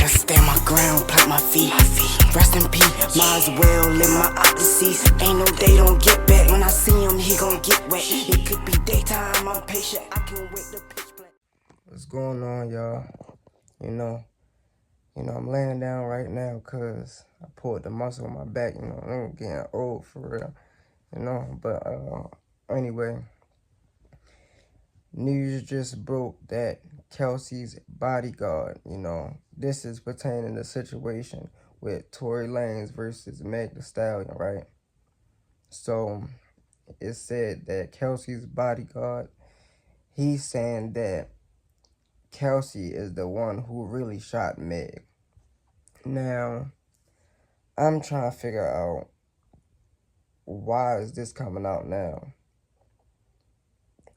gotta stand my ground, plant my feet. Rest in peace, might as well live my opposites. Ain't no day, don't get back. When I see him, he gon' get wet. It could be daytime, I'm patient, I can wait the pitch black. What's going on, y'all? You know, I'm laying down right now because I pulled the muscle in my back. I'm getting old for real. But anyway, news just broke that Kelsey's bodyguard. This is pertaining to the situation with Tory Lanez versus MegTheeStallion, right? So it said that Kelsey's bodyguard, he's saying that Kelsey is the one who really shot Meg. Now, I'm trying to figure out, why is this coming out now?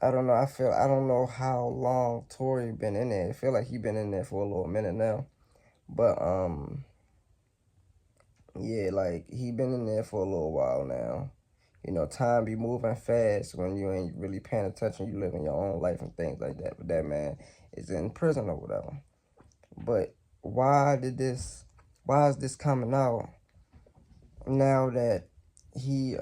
I don't know. I don't know how long Tory been in there. I feel like he been in there for a little minute now. But yeah, like he been in there for a little while now. Time be moving fast when you ain't really paying attention. You living your own life and things like that. But that man is in prison or whatever. But why is this coming out now that he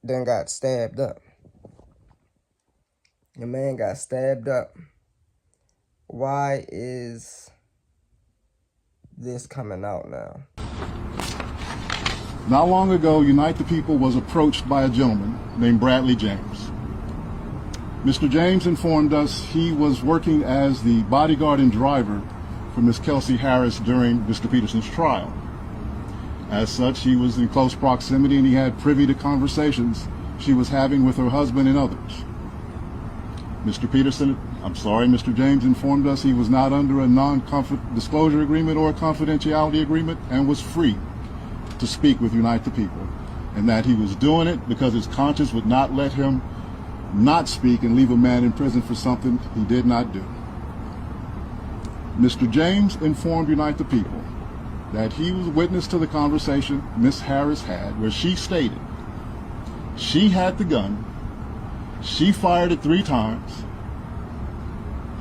done got stabbed up? The man got stabbed up. Why is this coming out now? Not long ago, Unite the People was approached by a gentleman named Bradley James. Mr. James informed us he was working as the bodyguard and driver for Miss Kelsey Harris during Mr. Peterson's trial. As such, he was in close proximity and he had privy to conversations she was having with her husband and others. Mr. James informed us he was not under a non-disclosure agreement or a confidentiality agreement and was free to speak with Unite the People, and that he was doing it because his conscience would not let him not speak and leave a man in prison for something he did not do. Mr. James informed Unite the People that he was witness to the conversation Miss Harris had, where she stated she had the gun, she fired it 3 times,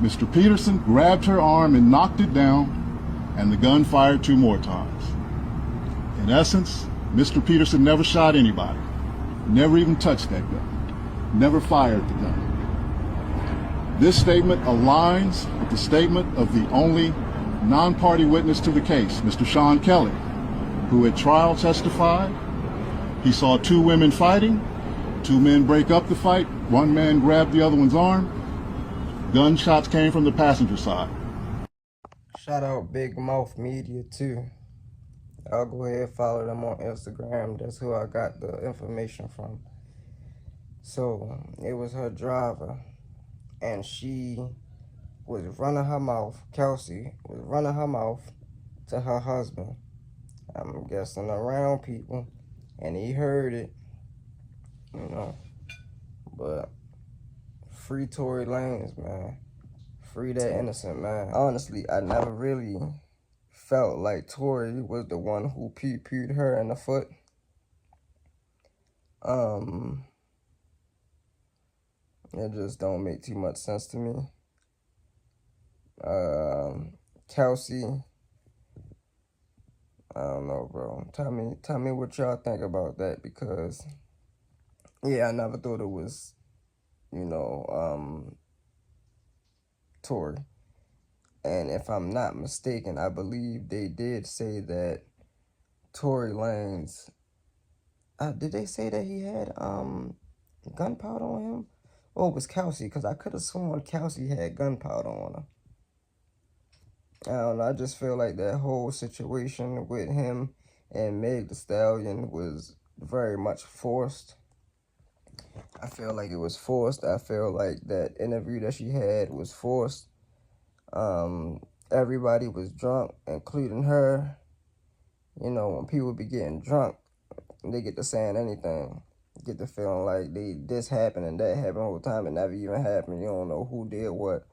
Mr. Peterson grabbed her arm and knocked it down, and the gun fired 2 more times. In essence, Mr. Peterson never shot anybody, never even touched that gun, never fired the gun. This statement aligns with the statement of the only non-party witness to the case, Mr. Sean Kelly, who at trial testified he saw 2 women fighting, 2 men break up the fight, 1 man grabbed the other one's arm. Gunshots came from the passenger side. Shout out Big Mouth Media too. I'll go ahead and follow them on Instagram. That's who I got the information from. So it was her driver, and she was running her mouth. Kelsey was running her mouth to her husband, I'm guessing around people, and he heard it, But free Tory Lanez, man. Free that innocent man. Honestly, I never really felt like Tory was the one who pew-pewed her in the foot. It just don't make too much sense to me. Kelsey, I don't know, bro. Tell me what y'all think about that, because yeah, I never thought it was, Tory. And if I'm not mistaken, I believe they did say that Tory Lanez, did they say that he had gunpowder on him? Or it was Kelsey? Because I could have sworn Kelsey had gunpowder on her. I don't know. I just feel like that whole situation with him and MegTheeStallion was very much forced. I feel like it was forced. I feel like that interview that she had was forced. Everybody was drunk, including her. When people be getting drunk, they get to saying anything. Get the feeling like this happened and that happened the whole time. It never even happened. You don't know who did what.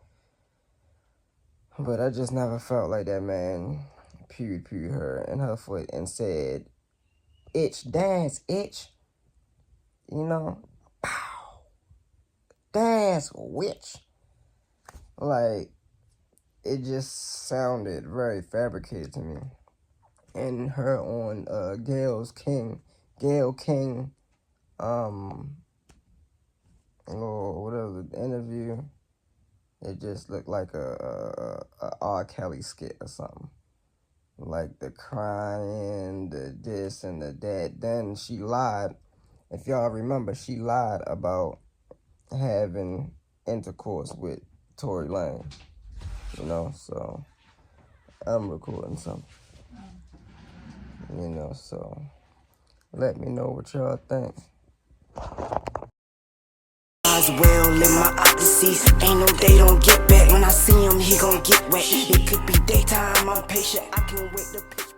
But I just never felt like that man pewed her in her foot and said, "Itch, dance, itch." Pow. Dance, witch. Like, it just sounded very fabricated to me. And her on Gail King, or whatever, the interview, it just looked like a R. Kelly skit or something. Like the crying, the this and the that. Then she lied. If y'all remember, she lied about having intercourse with Tory Lanez. You know, so I'm recording something. You know, so let me know what y'all think. As well in my odysseys, ain't no day don't get back. When I see him, he gon' get wet. It could be daytime, I'm patient, I can wait the picture.